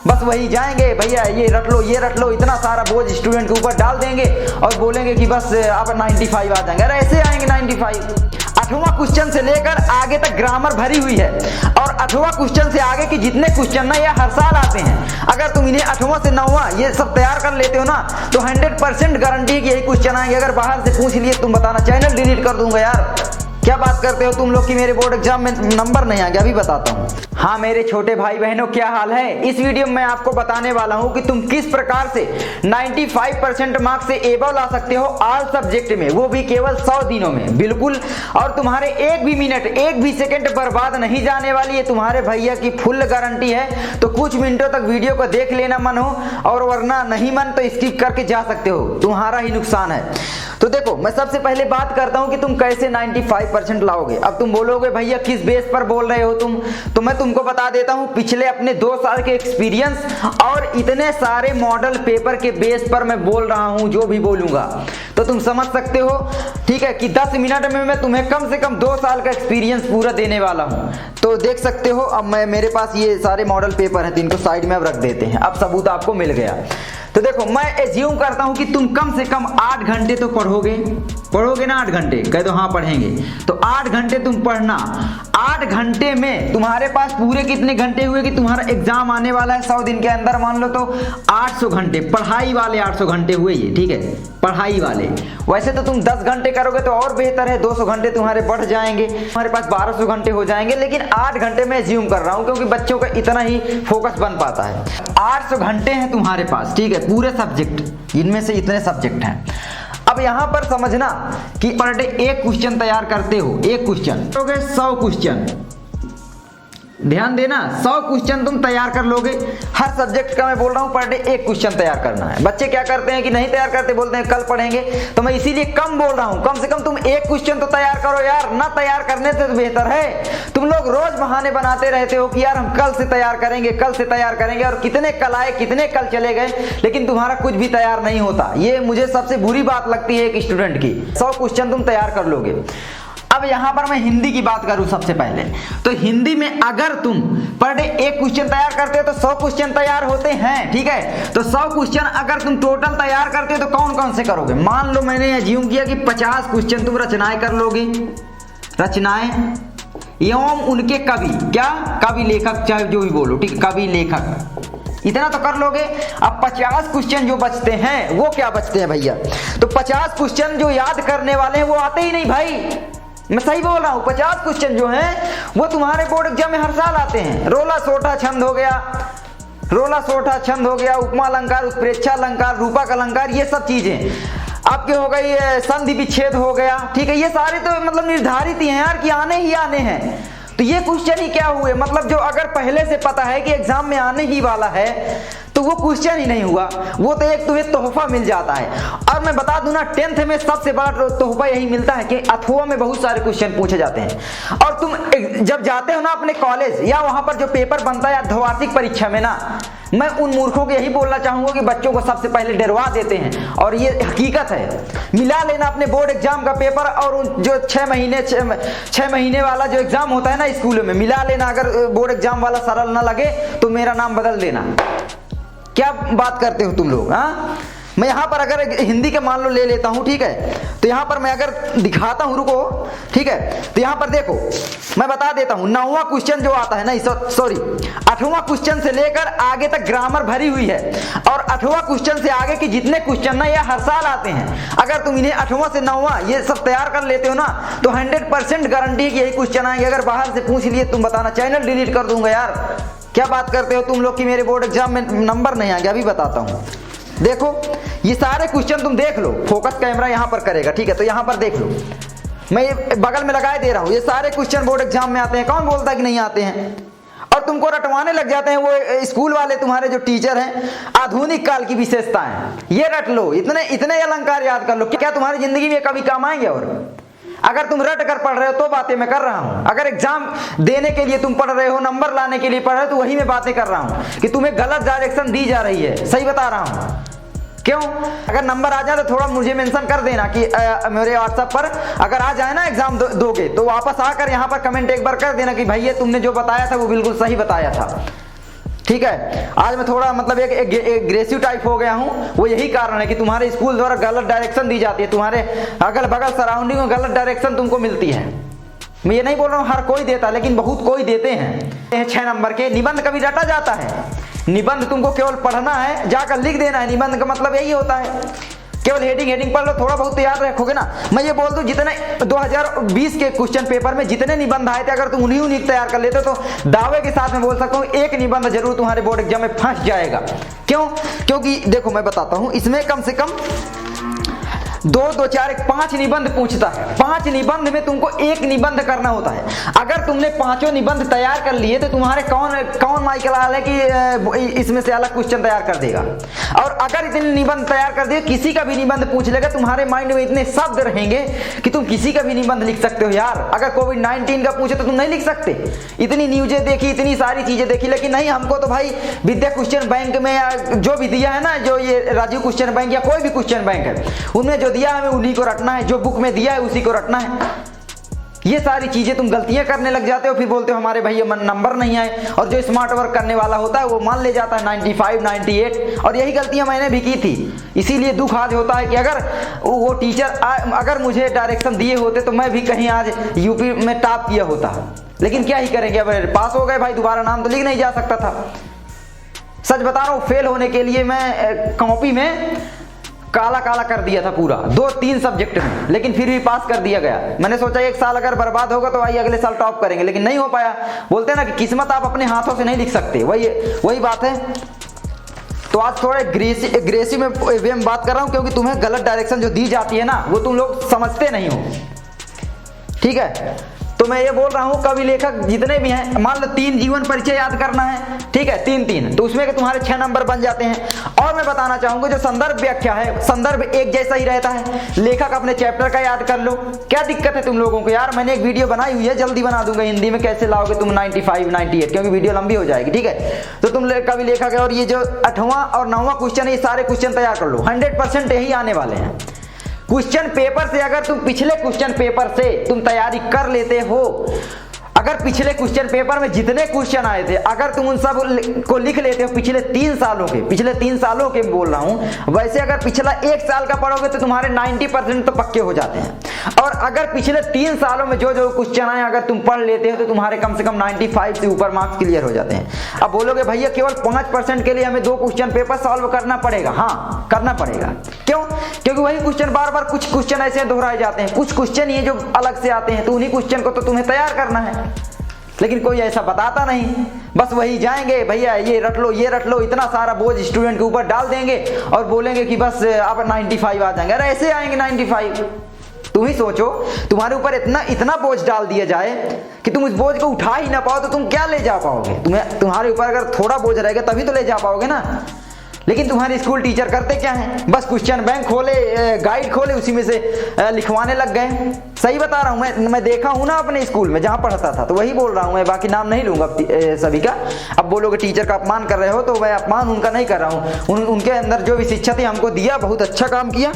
बस वही जाएंगे भैया ये रट लो, इतना सारा बोझ स्टूडेंट के ऊपर डाल देंगे और बोलेंगे कि बस आप 95 आ जाएंगे। अरे ऐसे आएंगे 95। 8वां क्वेश्चन से लेकर आगे तक ग्रामर भरी हुई है और 8वां क्वेश्चन से आगे के जितने क्वेश्चन ना ये हर साल आते हैं। अगर तुम इन्हें 8वां से 9वां ये सब तैयार कर लेते हो ना तो 100% गारंटी है कि यही क्वेश्चन आएंगे। अगर बाहर से पूछ लिए तुम बताना, चैनल डिलीट कर दूंगा यार। क्या बात करते हो तुम लोग कि मेरे बोर्ड एग्जाम में नंबर नहीं आ गया, अभी बताता हूँ। हाँ मेरे छोटे भाई बहनों, क्या हाल है। इस वीडियो में मैं आपको बताने वाला हूँ कि तुम किस प्रकार से 95% मार्क्स से एबव ला सकते हो ऑल सब्जेक्ट में, वो भी केवल 100 दिनों में, बिल्कुल। और तुम्हारे एक भी मिनट, एक भी सेकंड बर्बाद नहीं जाने वाली है, तुम्हारे भैया की फुल गारंटी है। तो कुछ मिनटों तक वीडियो को देख लेना मन हो, और वरना नहीं मन तो स्किप करके जा सकते हो, तुम्हारा ही नुकसान है। तो देखो, मैं सबसे पहले बात करता हूं कि तुम कैसे 95% लाओगे। अब तुम बोलोगे भैया किस बेस पर बोल रहे हो तुम, तो मैं तुमको बता देता हूं पिछले अपने 2 साल के एक्सपीरियंस और इतने सारे मॉडल पेपर के बेस पर मैं बोल रहा हूं। जो भी बोलूंगा तो तुम समझ सकते हो, ठीक है, कि 10 मिनट में मैं तुम्हें कम से कम 2 साल का एक्सपीरियंस पूरा देने वाला हूं। तो देख सकते हो, अब मेरे पास ये सारे मॉडल पेपर हैं, इनको साइड में अब रख देते हैं। अब सबूत आपको मिल गया। तो देखो, मैं एज्यूम करता हूं कि तुम कम से कम 8 घंटे तो पढ़ोगे ना। 8 घंटे कह दो, हाँ पढ़ेंगे। तो 8 घंटे तुम पढ़ना। 8 घंटे में तुम्हारे पास पूरे कितने घंटे हुए कि तुम्हारा एग्जाम आने वाला है 100 दिन के अंदर, मान लो तो 800 घंटे पढ़ाई वाले 800 घंटे हुए ये, ठीक है, पढ़ाई वाले। वैसे तो तुम 10 घंटे करोगे तो और बेहतर है, 200 घंटे तुम्हारे बढ़ जाएंगे, तुम्हारे पास 1200 घंटे हो जाएंगे। लेकिन 8 घंटे में एज्यूम कर रहा हूं क्योंकि बच्चों का इतना ही फोकस बन पाता है। 800 घंटे हैं तुम्हारे पास, ठीक है, पूरे सब्जेक्ट, इनमें से इतने सब्जेक्ट हैं। अब यहां पर समझना कि पर डे एक क्वेश्चन तैयार करते हो, एक क्वेश्चन 100 क्वेश्चन, ध्यान देना, 100 क्वेश्चन तुम तैयार कर लोगे। हर सब्जेक्ट का मैं बोल रहा हूं पर डे एक क्वेश्चन तैयार करना है। बच्चे क्या करते हैं कि नहीं तैयार करते, बोलते हैं कल पढ़ेंगे। तो मैं इसीलिए कम बोल रहा हूं, कम से कम तुम एक क्वेश्चन तो तैयार करो यार। ना तैयार करने से तो बेहतर है, तुम लोग रोज बहाने बनाते रहते हो कि यार हम कल से तैयार करेंगे, कल से तैयार करेंगे, और कितने कल आए, कितने कल चले गए, लेकिन तुम्हारा कुछ भी तैयार नहीं होता। ये मुझे सबसे बुरी बात लगती है एक स्टूडेंट की। 100 क्वेश्चन तुम तैयार कर लोगे। अब यहां पर मैं हिंदी की बात करूं सबसे पहले, तो हिंदी में अगर तुम पर डे एक क्वेश्चन तैयार करते हो तो 100 क्वेश्चन तैयार होते हैं, ठीक है। तो 100 क्वेश्चन अगर तुम टोटल तैयार करते हो तो कौन कौन से करोगे। मान लो मैंने एज्यूम किया कि 50 क्वेश्चन तुम रचनाएं कर लोगे, रचनाएं एवं उनके कवि, क्या कवि लेखक, चाहे जो भी बोलो, ठीक, कवि लेखक, इतना तो कर लोगे। अब 50 क्वेश्चन जो बचते हैं वो क्या बचते हैं भैया, तो 50 क्वेश्चन जो याद करने वाले हैं वो आते ही नहीं भाई। मैं सही बोल रहा हूं, 50 क्वेश्चन जो हैं वो तुम्हारे बोर्ड एग्जाम में हर साल आते हैं। रोला सोठा छंद हो गया, रोला सोठा छंद हो गया, उपमा अलंकार, उत्प्रेक्षा अलंकार, रूपक अलंकार, ये सब चीजें आपके हो गई, संधि विच्छेद हो गया, ठीक है। ये सारे तो मतलब निर्धारित ही हैं यार कि आने ही आने हैं। तो ये क्वेश्चन ही क्या हुए, मतलब जो अगर पहले से पता है कि एग्जाम में आने ही वाला है तो वो क्वेश्चन ही नहीं हुआ, वो तो एक तुम्हें तोहफा मिल जाता है। और मैं बता दूं ना, 10th में सबसे बड़ा तोहफा यही मिलता है कि अथवा में बहुत सारे क्वेश्चन पूछे जाते हैं। और तुम जब जाते हो ना अपने कॉलेज या वहां पर जो पेपर बनता है अर्धवार्षिक परीक्षा में ना, मैं उन मूर्खों को यही बोलना चाहूंगा कि बच्चों को सबसे पहले डरवा देते हैं, और ये हकीकत है। मिला लेना अपने बोर्ड एग्जाम का पेपर और जो 6 महीने वाला जो एग्जाम होता है ना स्कूलों में, मिला लेना। अगर बोर्ड एग्जाम वाला सरल ना लगे तो मेरा नाम बदल देना। क्या बात करते हो तुम लोग, हाँ। मैं यहां पर अगर हिंदी के मान लो ले लेता हूं, ठीक है, तो यहां पर मैं अगर दिखाता हूं, रुको, ठीक है, तो यहां पर देखो मैं बता देता हूं। 9वां क्वेश्चन जो आता है ना, सॉरी 8वां क्वेश्चन से लेकर आगे तक ग्रामर भरी हुई है, और 8वां क्वेश्चन से आगे के जितने क्वेश्चन ना ये हर साल आते हैं। अगर तुम इन्हें 8वां से 9वां ये सब तैयार कर लेते हो ना तो 100% गारंटी है कि यही क्वेश्चन आएंगे। अगर बाहर से पूछ लिए तुम बताना, चैनल डिलीट कर दूंगा यार। क्या बात करते हो तुम लोग कि मेरे बोर्ड एग्जाम में नंबर नहीं आ गया, अभी बताता हूं। देखो, ये सारे क्वेश्चन तुम देख लो, फोकस कैमरा यहां पर करेगा, ठीक है, तो यहां पर देख लो, मैं ये बगल में लगाए दे रहा हूं। ये सारे क्वेश्चन बोर्ड एग्जाम में आते हैं, कौन बोलता है कि नहीं आते हैं। और तुमको रटवाने लग जाते हैं वो स्कूल वाले, तुम्हारे जो टीचर हैं। आधुनिक काल की विशेषताएं, ये रट लो, इतने अलंकार याद कर लो, क्या तुम्हारी जिंदगी में कभी काम आएंगे। और अगर तुम रट कर पढ़ रहे हो तो बातें मैं कर रहा हूं, अगर एग्जाम देने के लिए तुम पढ़ रहे हो, नंबर लाने के लिए पढ़ रहे हो, तो वही मैं बातें कर रहा हूं कि तुम्हें गलत डायरेक्शन दी जा रही है। सही बता रहा हूं, क्यों। अगर नंबर आ जाए तो थोड़ा मुझे मेंशन कर देना कि मेरे व्हाट्सएप पर अगर आ जाए ना एग्जाम दोगे तो वापस आकर यहाँ पर कमेंट एक बार कर देना कि भैया तुमने जो बताया था वो बिल्कुल सही बताया था। ठीक है। आज मैं थोड़ा मतलब एक एग्रेसिव टाइप हो गया हूँ, वो यही कारण है कि तुम्हारे स्कूल द्वारा गलत डायरेक्शन दी जाती है, तुम्हारे अगल बगल सराउंडिंग में गलत डायरेक्शन तुमको मिलती है। मैं ये नहीं बोल रहा हूँ हर कोई देता, लेकिन बहुत कोई देते हैं। 6 नंबर के निबंध कभी रटा जाता है? निबंध तुमको केवल पढ़ना है, जाकर लिख देना है। निबंध का मतलब यही होता है, केवल हेडिंग पढ़ लो, थोड़ा बहुत तो याद रखोगे ना। मैं ये बोल दूं जितने 2020 के क्वेश्चन पेपर में जितने निबंध आए थे, अगर तुम उन्हीं तैयार कर लेते तो दावे के साथ में बोल सकता हूँ एक निबंध जरूर तुम्हारे बोर्ड एग्जाम में फंस जाएगा। क्यों? क्योंकि देखो मैं बताता हूँ, इसमें कम से कम 2, 2, 4, 5 निबंध पूछता है। 5 निबंध में तुमको एक निबंध करना होता है। अगर तुमने 5 निबंध तैयार कर लिए तो तुम्हारे कौन माइकल आल है कि इसमें से अलग क्वेश्चन तैयार कर देगा। और अगर इतने निबंध तैयार कर दिए, किसी का भी निबंध पूछ लेगा, तुम्हारे माइंड में इतने शब्द रहेंगे कि तुम किसी का भी निबंध लिख सकते हो यार। अगर कोविड-19 का पूछे तो तुम नहीं लिख सकते। इतनी न्यूजें देखी, इतनी सारी चीजें देखी, लेकिन नहीं, हमको तो भाई विद्या क्वेश्चन बैंक में या जो भी दिया है ना, जो ये राजीव क्वेश्चन बैंक या कोई भी क्वेश्चन बैंक है, उनमें जो दिया हमें उन्हीं को रटना है, जो बुक में दिया है उसी को रटना है। ये सारी चीजें तुम गलतियां करने लग जाते हो, फिर बोलते हो हमारे भैया नंबर नहीं आए। और जो स्मार्ट वर्क करने वाला होता है वो मान ले जाता है 95, 98। और यही गलतियां मैंने भी की थी। इसीलिए दुख आज होता है कि अगर वो टीचर अगर मुझे डायरेक्शन दिए होते तो मैं भी कहीं आज यूपी में टॉप किया होता। लेकिन क्या ही करेंगे, अब पास हो गए भाई, दोबारा नाम तो लिख नहीं जा सकता था। सच बता रहा हूँ, फेल होने के लिए मैं कॉपी में काला काला कर दिया था पूरा 2-3 सब्जेक्ट में, लेकिन फिर भी पास कर दिया गया। मैंने सोचा एक साल अगर बर्बाद होगा तो भाई अगले साल टॉप करेंगे, लेकिन नहीं हो पाया। बोलते हैं ना कि किस्मत आप अपने हाथों से नहीं लिख सकते, वही बात है। तो आज थोड़ा एग्रेसिव में बात कर रहा हूं, क्योंकि तुम्हें गलत डायरेक्शन जो दी जाती है ना, वो तुम लोग समझते नहीं हो। ठीक है, तो मैं ये बोल रहा हूं, कवि लेखक जितने भी हैं, मान लो 3 जीवन परिचय याद करना है, ठीक है, 3-3, तो उसमें तुम्हारे 6 नंबर बन जाते हैं। और मैं बताना चाहूंगा जो संदर्भ व्याख्या है, संदर्भ एक जैसा ही रहता है। लेखक अपने चैप्टर का याद कर लो। क्या दिक्कत है तुम लोगों को यार? मैंने एक वीडियो बनाई हुई है, जल्दी बना दूंगा, हिंदी में कैसे लाओगे तुम 95, 98, क्योंकि वीडियो लंबी हो जाएगी। ठीक है, तो तुम कवि लेखक है, और ये जो 8वां और 9वां क्वेश्चन है, ये सारे क्वेश्चन तैयार कर लो। 100% यही आने वाले हैं क्वेश्चन पेपर से। अगर तुम पिछले क्वेश्चन पेपर से तुम तैयारी कर लेते हो, अगर पिछले क्वेश्चन पेपर में जितने क्वेश्चन आए थे, अगर तुम उन सब को लिख लेते हो पिछले 3 सालों के बोल रहा हूं, वैसे अगर पिछला 1 साल का पढ़ोगे तो तुम्हारे 90% तो पक्के हो जाते हैं। और अगर पिछले 3 सालों में जो जो क्वेश्चन आए अगर तुम पढ़ लेते हो तो तुम्हारे कम से कम 95 से ऊपर मार्क्स क्लियर हो जाते हैं। अब बोलोगे भैया केवल 5% के लिए हमें 2 क्वेश्चन पेपर सॉल्व करना पड़ेगा। हाँ, करना पड़ेगा। क्यों? क्योंकि वही क्वेश्चन बार बार, कुछ क्वेश्चन ऐसे दोहराए जाते हैं, कुछ क्वेश्चन ये जो अलग से आते हैं, तो उन्हीं क्वेश्चन को तो तुम्हें तैयार करना है। लेकिन कोई ऐसा बताता नहीं, बस वही जाएंगे भैया ये रट लो, इतना सारा बोझ स्टूडेंट के ऊपर डाल देंगे और बोलेंगे कि बस आप 95 आ जाएंगे। अरे ऐसे आएंगे 95? तुम ही सोचो, तुम्हारे ऊपर इतना बोझ डाल दिया जाए कि तुम उस बोझ को उठा ही ना पाओ तो तुम क्या ले जा पाओगे? तुम्हारे ऊपर अगर थोड़ा बोझ रहेगा तभी तो ले जा पाओगे ना। लेकिन तुम्हारे स्कूल टीचर करते क्या हैं? बस क्वेश्चन बैंक खोले, गाइड खोले, उसी में से लिखवाने लग गए। सही बता रहा हूँ, मैं देखा हूँ ना अपने स्कूल में जहाँ पढ़ता था, तो वही बोल रहा हूँ मैं, बाकी नाम नहीं लूंगा सभी का। अब बोलोगे टीचर का अपमान कर रहे हो, तो मैं अपमान उनका नहीं कर रहा हूँ। उनके अंदर जो भी शिक्षा थी हमको दिया, बहुत अच्छा काम किया,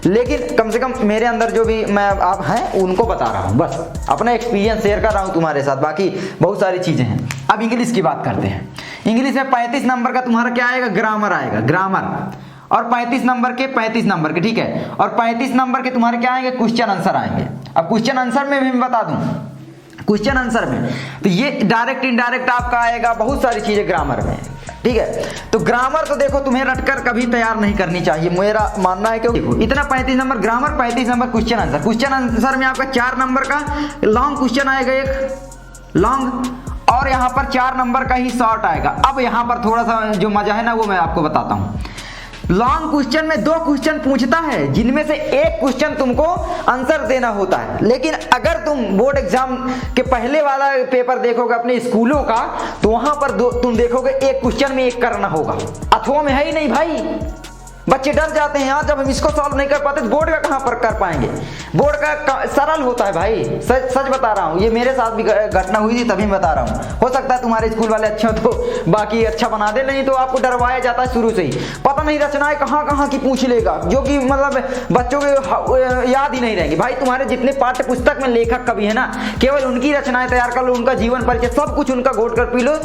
लेकिन कम से कम मेरे अंदर जो भी आप हैं उनको बता रहा हूँ, बस अपना एक्सपीरियंस शेयर कर रहा हूँ तुम्हारे साथ। बाकी बहुत सारी चीजें हैं। अब इंग्लिश की बात करते हैं। इंग्लिश में 35 नंबर का तुम्हारा क्या आएगा? ग्रामर आएगा, ग्रामर। और 35 नंबर के, ठीक है, और 35 नंबर के तुम्हारे क्या आएंगे? क्वेश्चन आंसर आएंगे। अब क्वेश्चन आंसर में भी मैं बता दूं, क्वेश्चन आंसर में तो ये डायरेक्ट इनडायरेक्ट आपका आएगा, बहुत सारी चीजें ग्रामर में। ठीक है, तो ग्रामर तो देखो तुम्हें रटकर कभी तैयार नहीं करनी चाहिए, मेरा मानना है। क्योंकि देखो इतना 35 number grammar, 35 number question answer. Question answer में आपका 4 नंबर का लॉन्ग क्वेश्चन आएगा, एक लॉन्ग, और यहाँ पर 4 नंबर का ही शॉर्ट आएगा। अब यहाँ पर थोड़ा सा जो मजा है ना वो मैं आपको बताता हूँ। लॉन्ग क्वेश्चन में 2 क्वेश्चन पूछता है, जिनमें से एक क्वेश्चन तुमको आंसर देना होता है। लेकिन अगर तुम बोर्ड एग्जाम के पहले वाला पेपर देखोगे अपने स्कूलों का, तो वहां पर तुम देखोगे एक क्वेश्चन में 1 करना होगा। अथवा में है ही नहीं भाई, बच्चे डर जाते हैं, जब हम इसको सॉल्व नहीं कर पाते तो बोर्ड का कहां पर कर पाएंगे? बोर्ड का सरल होता है भाई, सच बता रहा हूं, ये मेरे साथ भी घटना हुई थी, तभी बता रहा हूं। हो सकता है तुम्हारे स्कूल वाले अच्छे हो तो बाकी अच्छा बना दे, नहीं तो आपको डरवाया जाता है शुरू से ही। पता नहीं रचनाएं कहां की पूछ लेगा, जो कि मतलब बच्चों के याद ही नहीं रहेंगे। भाई तुम्हारे जितने पाठ्य पुस्तक में लेखक कवि है ना, केवल उनकी रचनाएं तैयार कर लो, उनका जीवन परिचय सब कुछ उनका घोट कर पी लो,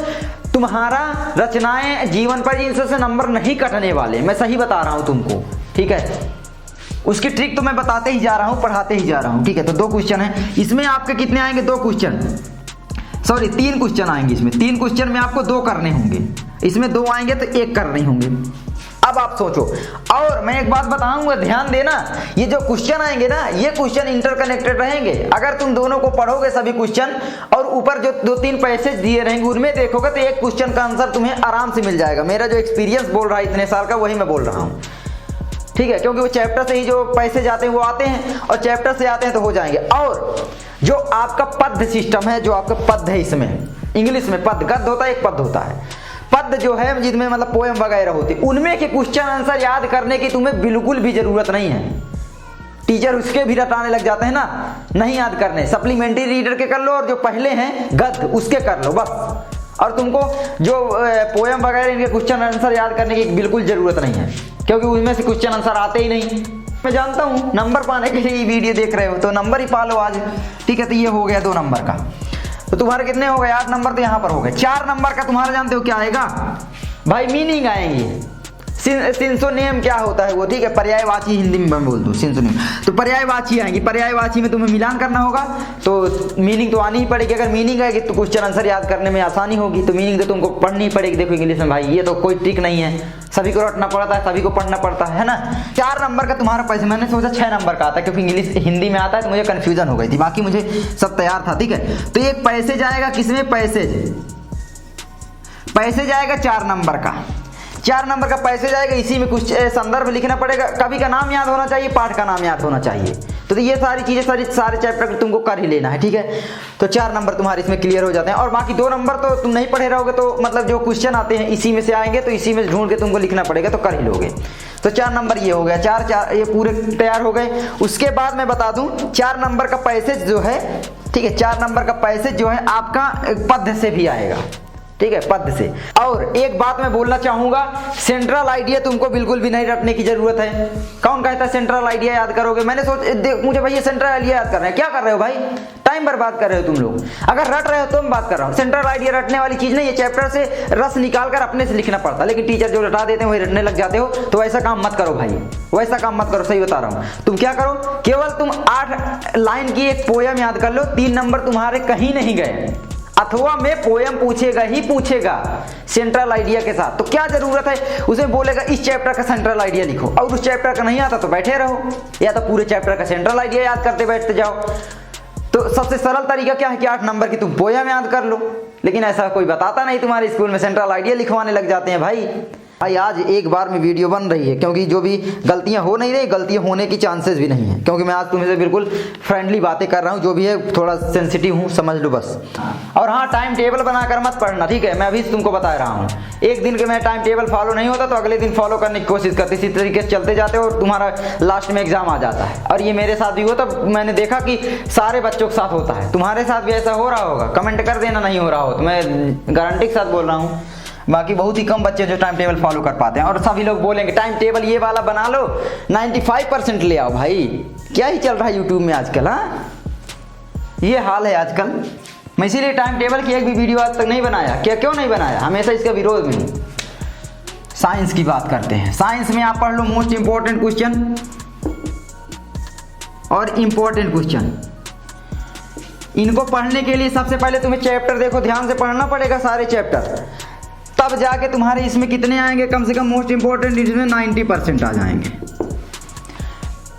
तुम्हारा रचनाएं जीवन पर इनसे नंबर नहीं कटने वाले, मैं सही बता रहा हूं तुमको, ठीक है। उसकी ट्रिक तो मैं बताते ही जा रहा हूं, पढ़ाते ही जा रहा हूं, ठीक है। तो 2 क्वेश्चन है इसमें, आपके कितने आएंगे? 2 क्वेश्चन, सॉरी 3 क्वेश्चन आएंगे इसमें। 3 क्वेश्चन में आपको 2 करने होंगे, इसमें 2 आएंगे तो 1 करने होंगे। अब आप सोचो, और मैं एक बात बताऊंगा, ध्यान देना, ये जो क्वेश्चन आएंगे ना, ये क्वेश्चन इंटरकनेक्टेड रहेंगे। अगर तुम दोनों को पढ़ोगे सभी क्वेश्चन और ऊपर जो 2-3 पैसेज दिए रहेंगे उनमें देखोगे तो एक क्वेश्चन का आंसर तुम्हें आराम से मिल जाएगा। मेरा जो एक्सपीरियंस बोल रहा है इतने साल का, वही मैं बोल रहा हूँ, ठीक है। क्योंकि वो चैप्टर से ही जो पैसेज आते हैं वो आते हैं, और चैप्टर से आते हैं तो हो जाएंगे। और जो आपका पद सिस्टम है, जो आपका पद है, इसमें इंग्लिश में पद, गद्य होता है, एक पद होता है। पद जो है जिनमें मतलब पोएम वगैरह होती, उनमें के क्वेश्चन आंसर याद करने की तुम्हें बिल्कुल भी जरूरत नहीं है। टीचर उसके भी रटाने लग जाते हैं ना, नहीं याद करने। सप्लीमेंट्री रीडर के कर लो, और जो पहले हैं गद्य उसके कर लो बस। और तुमको जो पोएम वगैरह इनके क्वेश्चन आंसर याद करने की बिल्कुल जरूरत नहीं है, क्योंकि उनमें से क्वेश्चन आंसर आते ही नहीं। मैं जानता हूँ नंबर पाने के लिए ये वीडियो देख रहे हो, तो नंबर ही पा लो आज, ठीक है। तो ये हो गया 2 नंबर का। तो तुम्हारे कितने हो गए? 8 नंबर तो यहाँ पर हो गए। 4 नंबर का तुम्हारा जानते हो क्या आएगा भाई? मीनिंग आएंगे। सिंसोनियम क्या होता है वो, ठीक है, पर्यायवाची, हिंदी में मैं बोल दूं सिंसोनियम। तो पर्यायवाची आएंगी, पर्यायवाची में तुम्हें मिलान करना होगा, तो मीनिंग तो आनी ही पड़ेगी। अगर मीनिंग आएगी तो क्वेश्चन आंसर याद करने में आसानी होगी। तो मीनिंग तो तुमको पढ़नी पड़ेगी। देखो इंग्लिश में भाई ये तो कोई ट्रिक नहीं है, सभी को रटना पड़ता है, सभी को पढ़ना पड़ता है ना। 4 नंबर का तुम्हारा पैसे, मैंने सोचा 6 नंबर का आता है, क्योंकि इंग्लिश हिंदी में आता है तो मुझे कंफ्यूजन हो गई थी, बाकी मुझे सब तैयार था, ठीक है। तो एक पैसेज आएगा, किसमें? पैसेज आएगा 4 नंबर का। 4 नंबर का पैसेज आएगा, इसी में कुछ संदर्भ लिखना पड़ेगा, कवि का नाम याद होना चाहिए, पाठ का नाम याद होना चाहिए। तो ये सारी चीजें सारे चैप्टर तुमको कर ही लेना है, ठीक है। तो 4 नंबर तुम्हारे इसमें क्लियर हो जाते हैं। और बाकी 2 नंबर तो तुम नहीं पढ़े रहोगे, तो मतलब जो क्वेश्चन आते हैं इसी में से आएंगे, तो इसी में ढूंढ के तुमको लिखना पड़ेगा, तो कर ही लोगे। तो 4 नंबर ये हो गया, 4 ये पूरे तैयार हो गए। उसके बाद मैं बता दूं 4 नंबर का पैसेज जो है, ठीक है, 4 नंबर का पैसेज जो है आपका पद से भी आएगा, ठीक है, पद से। और एक बात मैं बोलना चाहूंगा, सेंट्रल आइडिया तुमको बिल्कुल भी नहीं रटने की जरूरत है। कौन कहता है सेंट्रल आइडिया याद करोगे? मैंने मुझे भाई ये सेंट्रल आइडिया याद कर रहे हैं, क्या कर रहे हो भाई? टाइम बर्बाद कर रहे हो तुम लोग। अगर रट रहे हो तो मैं बात कर रहा हूँ, सेंट्रल आइडिया रटने वाली चीज नहीं है। चैप्टर से रस निकाल कर अपने से लिखना पड़ता है, लेकिन टीचर जो रटा देते हैं वही रटने लग जाते हो। तो वैसा काम मत करो भाई, वैसा काम मत करो, सही बता रहा हूँ। तुम क्या करो, केवल तुम 8 लाइन की एक पोयम याद कर लो, 3 नंबर तुम्हारे कहीं नहीं गए। अथवा में पोयम पूछेगा ही पूछेगा सेंट्रल आइडिया के साथ। तो क्या जरूरत है, उसे बोलेगा इस चैप्टर का सेंट्रल आइडिया लिखो, और उस चैप्टर का नहीं आता तो बैठे रहो, या तो पूरे चैप्टर का सेंट्रल आइडिया याद करते बैठते जाओ। तो सबसे सरल तरीका क्या है कि 8 नंबर की तुम पोयम याद कर लो। लेकिन ऐसा कोई बताता नहीं, तुम्हारे स्कूल में सेंट्रल आइडिया लिखवाने लग जाते हैं भाई। आज एक बार में वीडियो बन रही है, क्योंकि जो भी गलतियां हो नहीं रही, गलतियां होने की चांसेस भी नहीं है, क्योंकि मैं आज तुम्हें बिल्कुल फ्रेंडली बातें कर रहा हूं। जो भी है थोड़ा सेंसिटिव हूं, समझ लो बस। और हाँ, टाइम टेबल बनाकर मत पढ़ना, ठीक है, मैं अभी तुमको बता रहा हूँ। एक दिन के मैं टाइम टेबल फॉलो नहीं होता तो अगले दिन फॉलो करने की कोशिश करते, इसी तरीके से चलते जाते हो और तुम्हारा लास्ट में एग्जाम आ जाता है। और ये मेरे साथ भी हुआ, तब मैंने देखा कि सारे बच्चों के साथ होता है। तुम्हारे साथ भी ऐसा हो रहा होगा, कमेंट कर देना नहीं हो रहा हो तो, मैं गारंटी के साथ बोल रहा हूँ। बाकी बहुत ही कम बच्चे जो टाइम टेबल फॉलो कर पाते हैं। और सभी लोग बोलेंगे टाइम टेबल ये वाला बना लो, 95% ले आओ। भाई क्या ही चल रहा है यूट्यूब में आजकल, हाँ ये हाल है आजकल। मैं इसीलिए टाइम टेबल की एक भी वीडियो आज तक नहीं बनाया। क्यों नहीं बनाया? हमेशा इसका विरोध में। साइंस की बात करते हैं। साइंस में आप पढ़ लो मोस्ट इंपॉर्टेंट क्वेश्चन और इंपॉर्टेंट क्वेश्चन। इनको पढ़ने के लिए सबसे पहले तुम्हें चैप्टर देखो, ध्यान से पढ़ना पड़ेगा सारे चैप्टर, तब जाके तुम्हारे इसमें कितने आएंगे, कम से कम मोस्ट इंपोर्टेंट इसमें 90% आ जाएंगे।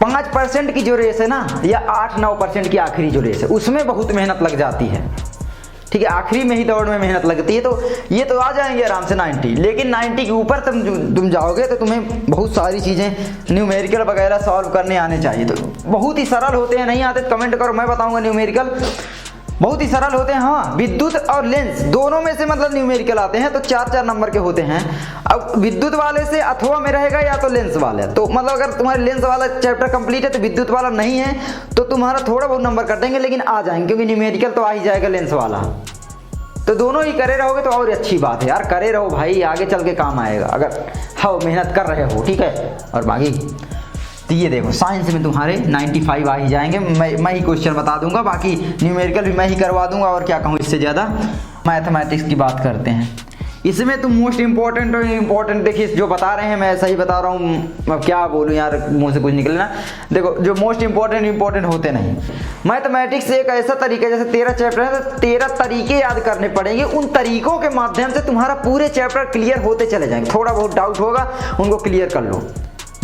5% की जो रेस है ना, या 8-9% की आखिरी जो रेस है, उसमें बहुत मेहनत लग जाती है, ठीक है, आखिरी में ही दौड़ में मेहनत लगती है। तो ये तो आ जाएंगे आराम से 90, लेकिन 90 के ऊपर तुम जाओगे तो तुम्हें बहुत सारी चीज़ें न्यूमेरिकल वगैरह सॉल्व करने आने चाहिए। तो बहुत ही सरल होते हैं, नहीं आते तो कमेंट करो, मैं बताऊंगा। न्यूमेरिकल बहुत ही सरल होते हैं। हाँ, विद्युत और लेंस दोनों में से मतलब न्यूमेरिकल आते हैं, तो 4-4 नंबर के होते हैं। अब विद्युत वाले से अथवा में रहेगा या तो लेंस वाले, तो मतलब अगर तुम्हारे लेंस वाला चैप्टर कंप्लीट है तो विद्युत वाला नहीं है तो तुम्हारा थोड़ा बहुत नंबर कटेंगे, लेकिन आ जाएंगे, क्योंकि न्यूमेरिकल तो आ ही जाएगा लेंस वाला। तो दोनों ही करे रहोगे तो और अच्छी बात है यार, करे रहो भाई, आगे चल के काम आएगा अगर हाँ मेहनत कर रहे हो, ठीक है। और बाकी तो ये देखो साइंस में तुम्हारे 95 आ ही जाएंगे। मैं ही क्वेश्चन बता दूंगा, बाकी न्यूमेरिकल भी मैं ही करवा दूंगा, और क्या कहूँ इससे ज़्यादा। मैथमेटिक्स की बात करते हैं। इसमें तुम मोस्ट इंपॉर्टेंट और इम्पोर्टेंट देखिए जो बता रहे हैं, मैं सही बता रहा हूँ, अब क्या बोलूँ यार, मुंह से कुछ निकले ना। देखो जो मोस्ट इंपॉर्टेंट होते नहीं। मैथमेटिक्स एक ऐसा तरीका, जैसे 13 चैप्टर है तो 13 तरीके याद करने पड़ेंगे। उन तरीकों के माध्यम से तुम्हारा पूरे चैप्टर क्लियर होते चले जाएंगे। थोड़ा बहुत डाउट होगा उनको क्लियर कर लो।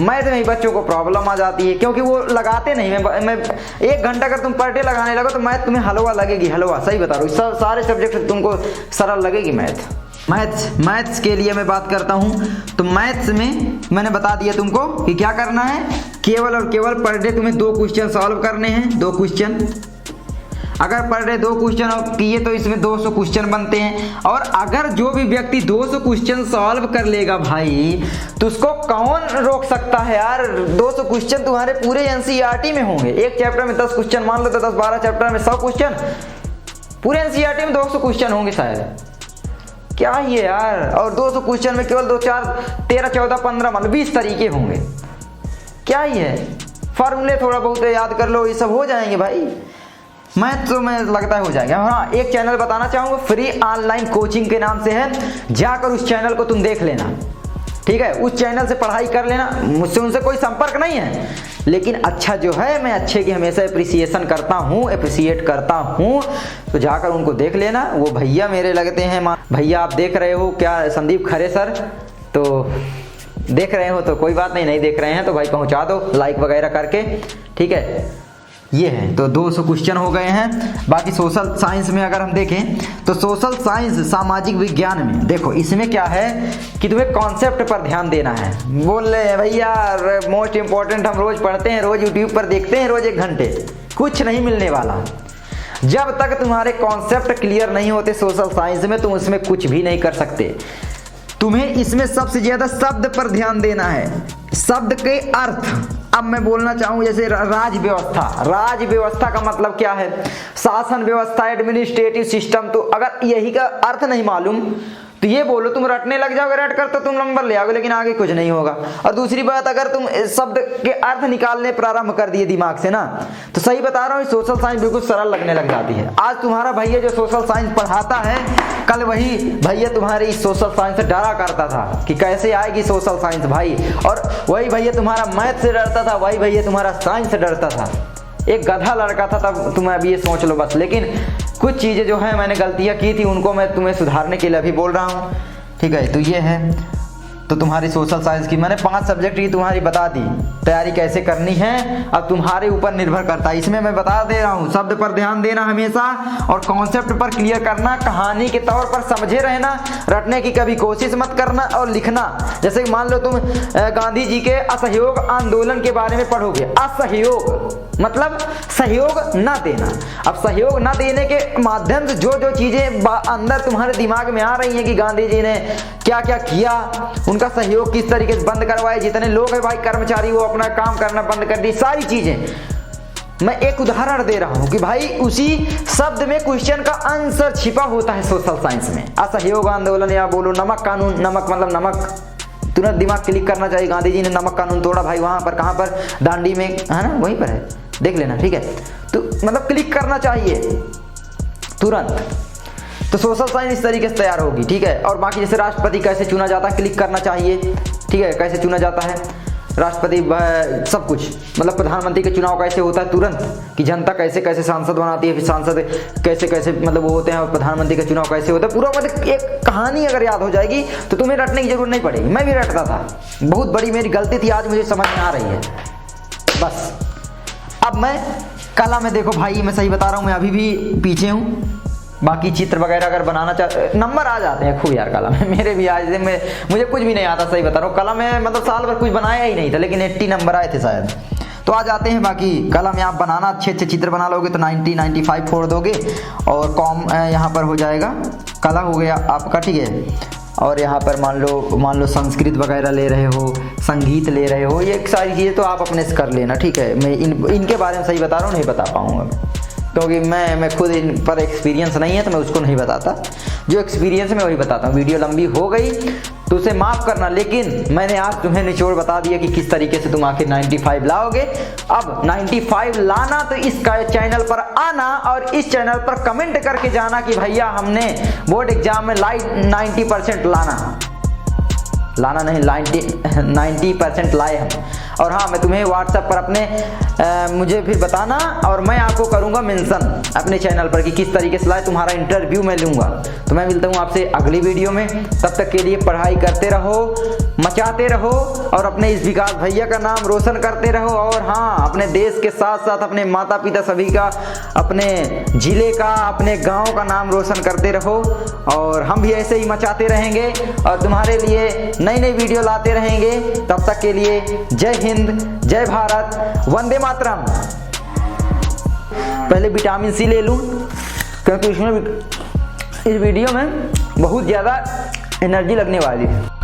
मैथ में ही बच्चों को प्रॉब्लम आ जाती है क्योंकि वो लगाते नहीं। मैं 1 घंटा अगर तुम पर डे लगाने लगो तो मैथ तुम्हें हलवा लगेगी, हलवा, सही बता रहा हूँ। सारे सब्जेक्ट तुमको सरल लगेगी। मैथ्स के लिए मैं बात करता हूँ तो मैथ्स में मैंने बता दिया तुमको कि क्या करना है। केवल और केवल पर डे तुम्हें 2 क्वेश्चन सॉल्व करने हैं, 2 क्वेश्चन। अगर पर डे 2 क्वेश्चन किए तो इसमें 200 क्वेश्चन बनते हैं। और अगर जो भी व्यक्ति 200 क्वेश्चन सॉल्व कर लेगा भाई, तो उसको कौन रोक सकता है यार। 200 क्वेश्चन तुम्हारे पूरे एनसीईआरटी में होंगे। एक चैप्टर में 10 क्वेश्चन, मान लो तो 10-12 चैप्टर में 100 क्वेश्चन, पूरे एनसीईआरटी में 200 क्वेश्चन होंगे शायद। क्या ये यार। और 200 क्वेश्चन में केवल 2, 4, 13, 14, 15 मतलब 20 तरीके होंगे। क्या ये है। फार्मूले थोड़ा बहुत याद कर लो, ये सब हो जाएंगे भाई। मैथ तो मैं लगता है हो जाएगा। हाँ, एक चैनल बताना चाहूँगा, फ्री ऑनलाइन कोचिंग के नाम से है, जाकर उस चैनल को तुम देख लेना, ठीक है। उस चैनल से पढ़ाई कर लेना। मुझसे उनसे कोई संपर्क नहीं है, लेकिन अच्छा जो है, मैं अच्छे की हमेशा अप्रिसिएट करता हूँ। तो जाकर उनको देख लेना। वो भैया मेरे लगते हैं, भैया आप देख रहे हो क्या, संदीप खरे सर, तो देख रहे हो तो कोई बात नहीं, नहीं देख रहे हैं तो भाई पहुँचा दो लाइक वगैरह करके, ठीक है। ये है तो 200 क्वेश्चन हो गए हैं। बाकी सोशल साइंस में अगर हम देखें तो सोशल साइंस, सामाजिक विज्ञान में देखो इसमें क्या है कि तुम्हें कॉन्सेप्ट पर ध्यान देना है। बोल रहे हैं भैया मोस्ट इंपॉर्टेंट हम रोज पढ़ते हैं, रोज यूट्यूब पर देखते हैं, रोज 1 घंटे, कुछ नहीं मिलने वाला। जब तक तुम्हारे कॉन्सेप्ट क्लियर नहीं होते सोशल साइंस में, तुम उसमें कुछ भी नहीं कर सकते। तुम्हें इसमें सबसे ज्यादा शब्द पर ध्यान देना है, शब्द के अर्थ। अब मैं बोलना चाहूँ जैसे राज व्यवस्था का मतलब क्या है, शासन व्यवस्था, एडमिनिस्ट्रेटिव सिस्टम। तो अगर यही का अर्थ नहीं मालूम तो ये बोलो तुम रटने लग जाओगे, रट कर तो तुम नंबर ले आओगे, लेकिन आगे कुछ नहीं होगा। और दूसरी बात, अगर तुम शब्द के अर्थ निकालने प्रारंभ कर दिए दिमाग से ना, तो सही बता रहा हूँ सोशल साइंस बिल्कुल सरल लगने लग जाती है। आज तुम्हारा भैया जो सोशल साइंस पढ़ाता है, कल वही भैया तुम्हारे इस सोशल साइंस से डरा करता था कि कैसे आएगी सोशल साइंस भाई, और वही भैया तुम्हारा मैथ से डरता था, वही भैया तुम्हारा साइंस से डरता था। एक गधा लड़का था तब, तुम अभी ये सोच लो बस। लेकिन कुछ चीज़ें जो है मैंने गलतियाँ की थी, उनको मैं तुम्हें सुधारने के लिए अभी बोल रहा हूँ, ठीक है। तो ये है तो तुम्हारी सोशल साइंस की मैंने 5 सब्जेक्ट की तुम्हारी बता दी। तैयारी कैसे करनी है अब तुम्हारे ऊपर निर्भर करता है। इसमें मैं बता दे रहा हूँ, शब्द पर ध्यान देना हमेशा और कॉन्सेप्ट पर क्लियर करना, कहानी के तौर पर समझे रहना, रटने की कभी कोशिश मत करना। और लिखना, जैसे मान लो तुम गांधी जी के असहयोग आंदोलन के बारे में पढ़ोगे। असहयोग मतलब सहयोग ना देना। अब सहयोग ना देने के माध्यम से जो जो चीजें अंदर तुम्हारे दिमाग में आ रही हैं कि गांधी जी ने क्या क्या किया, उनका सहयोग किस तरीके से बंद करवाए, जितने लोग हैं भाई कर्मचारी वो अपना काम करना बंद कर दी, सारी चीजें। मैं एक उदाहरण दे रहा हूं कि भाई उसी शब्द में क्वेश्चन का आंसर छिपा होता है सोशल साइंस में। असहयोग आंदोलन या बोलो नमक कानून, नमक मतलब नमक, तुरंत दिमाग क्लिक करना चाहिए। गांधी जी ने नमक कानून तोड़ा भाई, वहां पर कहां पर, दांडी में है ना, वहीं पर है, देख लेना, ठीक है। तो मतलब क्लिक करना चाहिए तुरंत। तो सोशल साइंस इस तरीके से तैयार होगी, ठीक है। और बाकी जैसे राष्ट्रपति कैसे चुना जाता है, क्लिक करना चाहिए, ठीक है। कैसे चुना जाता है राष्ट्रपति, सब कुछ मतलब प्रधानमंत्री का चुनाव कैसे होता है तुरंत, कि जनता कैसे कैसे सांसद बनाती है, फिर सांसद कैसे कैसे मतलब वो होते हैं, और प्रधानमंत्री का चुनाव कैसे होता है, पूरा मतलब एक कहानी अगर याद हो जाएगी तो तुम्हें रटने की जरूरत नहीं पड़ेगी। मैं भी रटता था, बहुत बड़ी मेरी गलती थी, आज मुझे समझ में आ रही है बस। अब मैं कला में देखो भाई, मैं सही बता रहा हूँ, मैं अभी भी पीछे हूँ। बाकी चित्र वगैरह अगर बनाना चाहते, नंबर आ जाते हैं खूब यार कला में। मेरे भी आज मुझे कुछ भी नहीं आता, सही बता रहा हूँ। कला में मतलब साल भर कुछ बनाया ही नहीं था, लेकिन 80 नंबर आए थे शायद, तो आ जाते हैं। बाकी कला में आप बनाना अच्छे अच्छे चित्र बना लोगे तो 90-95 फोड़ दोगे। और कॉम यहाँ पर हो जाएगा, कला हो गया आपका, ठीक है। और यहाँ पर मान लो संस्कृत वगैरह ले रहे हो, संगीत ले रहे हो, ये सारी चीज़ें तो आप अपने से कर लेना, ठीक है। मैं इनके बारे में सही बता रहा हूँ, नहीं बता पाऊँगा मैं, क्योंकि मैं खुद इन पर एक्सपीरियंस नहीं है तो मैं उसको नहीं बताता, जो एक्सपीरियंस है मैं वही बताता हूँ। वीडियो लंबी हो गई तो उसे माफ़ करना, लेकिन मैंने आज तुम्हें निचोड़ बता दिया कि किस तरीके से तुम आखिर 95 लाओगे। अब 95 लाना तो इस चैनल पर आना और इस चैनल पर कमेंट करके जाना कि भैया हमने बोर्ड एग्जाम में 90% लाना नहीं 90% लाए हम। और हाँ, मैं तुम्हें व्हाट्सएप पर अपने मुझे फिर बताना और मैं आपको करूँगा मेंशन अपने चैनल पर कि किस तरीके से लाए, तुम्हारा इंटरव्यू मैं लूँगा। तो मैं मिलता हूँ आपसे अगली वीडियो में, तब तक के लिए पढ़ाई करते रहो, मचाते रहो और अपने इस विकास भैया का नाम रोशन करते रहो। और हाँ, अपने देश के साथ साथ अपने माता पिता सभी का, अपने ज़िले का, अपने गाँव का नाम रोशन करते रहो। और हम भी ऐसे ही मचाते रहेंगे और तुम्हारे लिए नई नई वीडियो लाते रहेंगे। तब तक के लिए जय हिंद, जय भारत, वंदे मातरम। पहले विटामिन सी ले लूं क्योंकि इसमें इस वीडियो में बहुत ज़्यादा एनर्जी लगने वाली है।